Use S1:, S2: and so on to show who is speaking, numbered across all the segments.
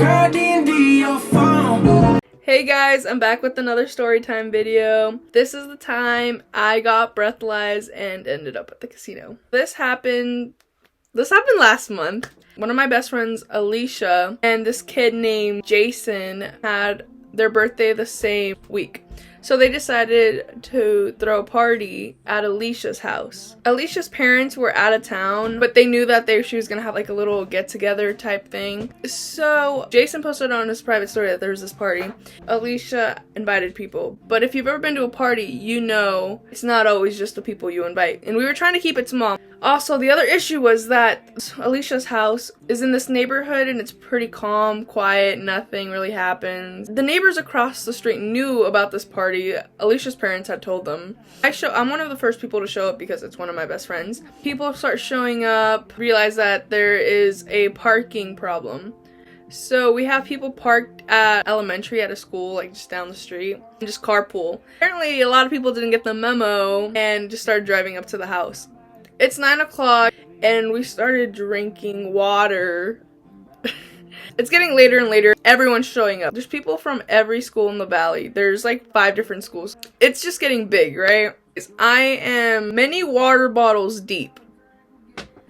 S1: Hey guys, I'm back with another story time video. This is the time I got breathalyzed and ended up at the casino. This happened last month. One of my best friends, Alicia, and this kid named Jason had their birthday the same week. So they decided to throw a party at Alicia's house. Alicia's parents were out of town, but they knew that she was gonna have like a little get-together type thing. So Jason posted on his private story that there was this party. Alicia invited people, but if you've ever been to a party, you know it's not always just the people you invite. And we were trying to keep it small. Also, the other issue was that Alicia's house is in this neighborhood and it's pretty calm, quiet, nothing really happens. The neighbors across the street knew about this party. Alicia's parents had told them. I'm one of the first people to show up because it's one of my best friends. People start showing up, realize that there is a parking problem. So we have people parked at elementary at a school, like just down the street, and just carpool. Apparently a lot of people didn't get the memo and just started driving up to the house. It's 9 o'clock and we started drinking water. It's getting later and later. Everyone's showing up. There's people from every school in the valley. There's like 5 different schools. It's just getting big, right? I am many water bottles deep.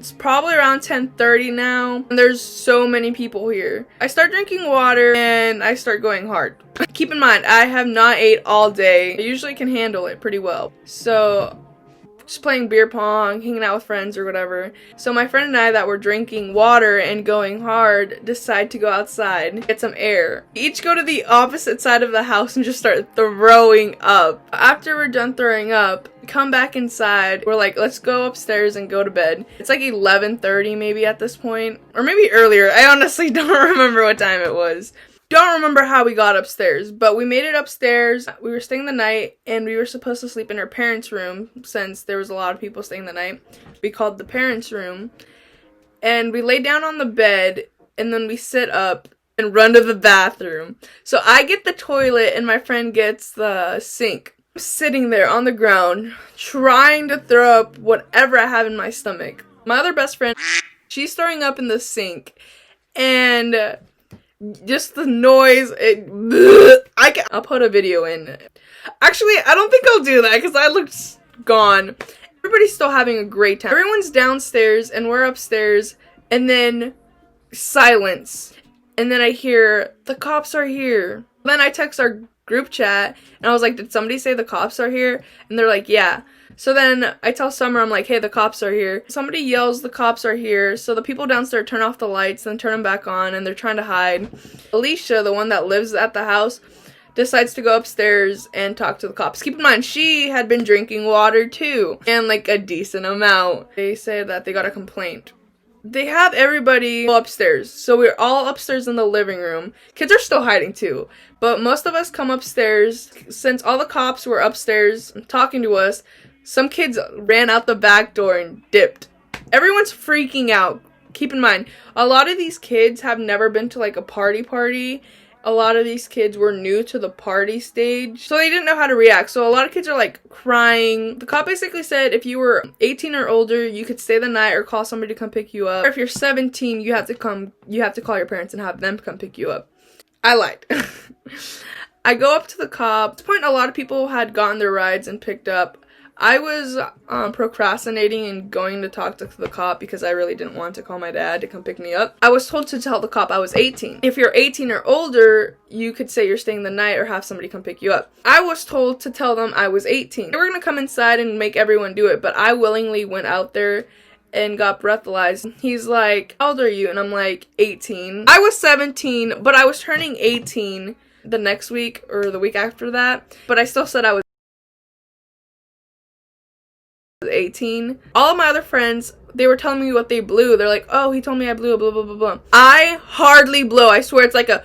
S1: It's probably around 10:30 now, and there's so many people here. I start drinking water and I start going hard. Keep in mind, I have not ate all day. I usually can handle it pretty well. So just playing beer pong, hanging out with friends or whatever. So my friend and I that were drinking water and going hard decide to go outside, get some air. We each go to the opposite side of the house and just start throwing up. After we're done throwing up, come back inside. We're like, let's go upstairs and go to bed. It's like 11:30 maybe at this point, or maybe earlier. I honestly don't remember what time it was. Don't remember how we got upstairs, but we made it upstairs. We were staying the night, and we were supposed to sleep in our parents' room since there was a lot of people staying the night. We called the parents' room, and we lay down on the bed, and then we sit up and run to the bathroom. So I get the toilet, and my friend gets the sink. I'm sitting there on the ground, trying to throw up whatever I have in my stomach. My other best friend, she's throwing up in the sink, and just the noise, I'll put a video in. Actually, I don't think I'll do that because I looked gone. Everybody's still having a great time. Everyone's downstairs and we're upstairs, and then silence. And then I hear, the cops are here. Then I text our group chat and I was like, did somebody say the cops are here? And they're like, yeah. So then I tell Summer, I'm like, hey, the cops are here. Somebody yells, the cops are here. So the people downstairs turn off the lights, then turn them back on, and they're trying to hide. Alicia, the one that lives at the house, decides to go upstairs and talk to the cops. Keep in mind, she had been drinking water too, and like a decent amount. They say that they got a complaint. They have everybody go upstairs. So we're all upstairs in the living room. Kids are still hiding too. But most of us come upstairs. Since all the cops were upstairs talking to us, some kids ran out the back door and dipped. Everyone's freaking out. Keep in mind, a lot of these kids have never been to like a party. A lot of these kids were new to the party stage, so they didn't know how to react. So a lot of kids are like crying. The cop basically said if you were 18 or older, you could stay the night or call somebody to come pick you up. Or if you're 17, you have to call your parents and have them come pick you up. I lied. I go up to the cop. At this point, a lot of people had gotten their rides and picked up. I was procrastinating and going to talk to the cop because I really didn't want to call my dad to come pick me up. I was told to tell the cop I was 18. If you're 18 or older, you could say you're staying the night or have somebody come pick you up. I was told to tell them I was 18. They were going to come inside and make everyone do it, but I willingly went out there and got breathalyzed. He's like, how old are you? And I'm like, 18. I was 17, but I was turning 18 the next week or the week after that, but I still said I was 18. All of my other friends, they were telling me what they blew. They're like, oh, he told me I blew a blah blah blah blah. I hardly blow. I swear it's like a.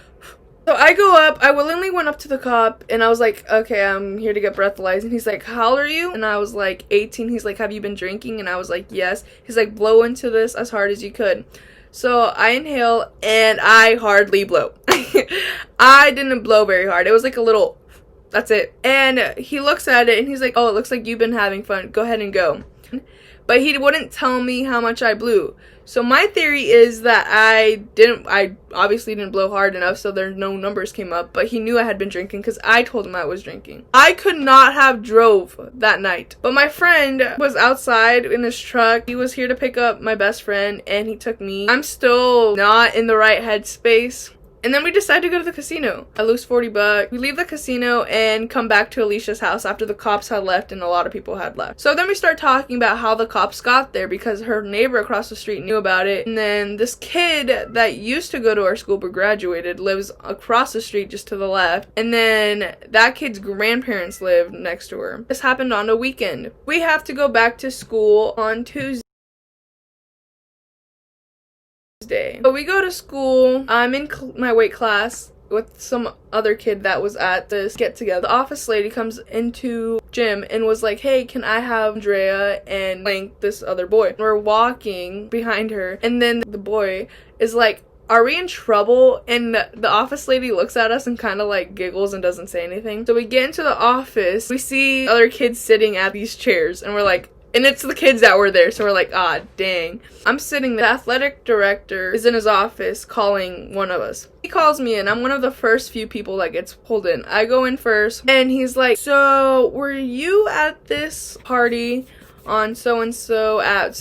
S1: So I go up, I willingly went up to the cop and I was like, okay, I'm here to get breathalyzed. And he's like, how old are you? And I was like, 18. He's like, have you been drinking? And I was like, yes. He's like, blow into this as hard as you could. So I inhale and I hardly blow. I didn't blow very hard. It was like a little. That's it. And he looks at it and he's like, oh, it looks like you've been having fun. Go ahead and go. but he wouldn't tell me how much I blew. So my theory is that I obviously didn't blow hard enough, so there's no numbers came up, but he knew I had been drinking because I told him I was drinking. I could not have drove that night, but my friend was outside in his truck. He was here to pick up my best friend, and he took me. I'm still not in the right headspace. And then we decide to go to the casino. I lose 40 bucks. We leave the casino and come back to Alicia's house after the cops had left and a lot of people had left. So then we start talking about how the cops got there because her neighbor across the street knew about it. And then this kid that used to go to our school but graduated lives across the street just to the left. And then that kid's grandparents live next to her. This happened on a weekend. We have to go back to school on Tuesday. But we go to school. I'm in my weight class with some other kid that was at this get together. The office lady comes into gym and was like, hey, can I have Andrea and Link, this other boy? We're walking behind her, and then the boy is like, are we in trouble? And the office lady looks at us and kind of like giggles and doesn't say anything. So we get into the office, we see other kids sitting at these chairs, and we're like, and it's the kids that were there, so we're like, ah, dang. I'm sitting there. The athletic director is in his office calling one of us. He calls me in. I'm one of the first few people that gets pulled in. I go in first, and he's like, so were you at this party on so-and-so at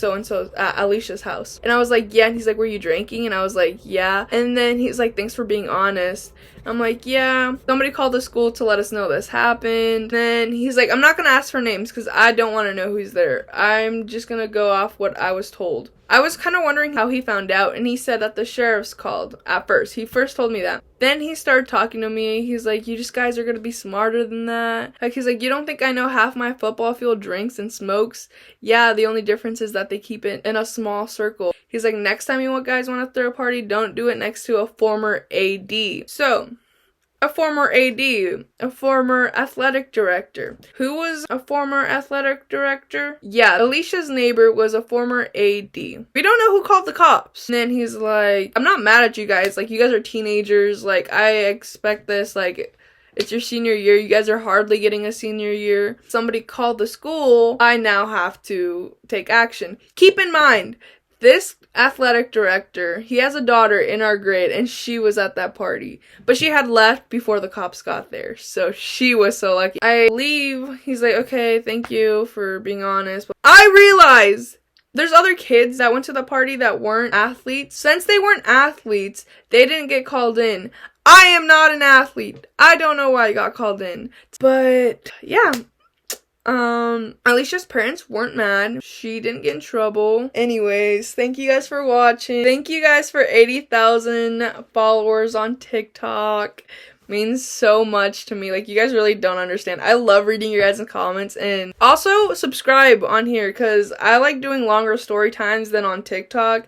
S1: Alicia's house? And I was like, yeah. And he's like, were you drinking? And I was like, yeah. And then he's like, thanks for being honest. I'm like, yeah, somebody called the school to let us know this happened. Then he's like, I'm not gonna ask for names because I don't want to know who's there. I'm just gonna go off what I was told. I was kind of wondering how he found out, and he said that the sheriff's called at first. He first told me that. Then he started talking to me. He's like, you just guys are gonna be smarter than that. Like, he's like, you don't think I know half my football field drinks and smokes? Yeah, the only difference is that they keep it in a small circle. He's like, next time you guys want to throw a party, don't do it next to a former AD. So, a former AD, a former athletic director. Who was a former athletic director? Yeah, Alicia's neighbor was a former AD. We don't know who called the cops. And then he's like, I'm not mad at you guys. Like, you guys are teenagers. Like, I expect this. Like, it's your senior year. You guys are hardly getting a senior year. Somebody called the school. I now have to take action. Keep in mind, this athletic director, he has a daughter in our grade, and she was at that party. But she had left before the cops got there, so she was so lucky. I leave. He's like, okay, thank you for being honest. But I realize there's other kids that went to the party that weren't athletes. Since they weren't athletes, they didn't get called in. I am not an athlete. I don't know why I got called in. But yeah. Alicia's parents weren't mad. She didn't get in trouble. Anyways, thank you guys for watching. Thank you guys for 80,000 followers on TikTok. Means so much to me. Like, you guys really don't understand. I love reading your guys' comments, and also subscribe on here because I like doing longer story times than on TikTok.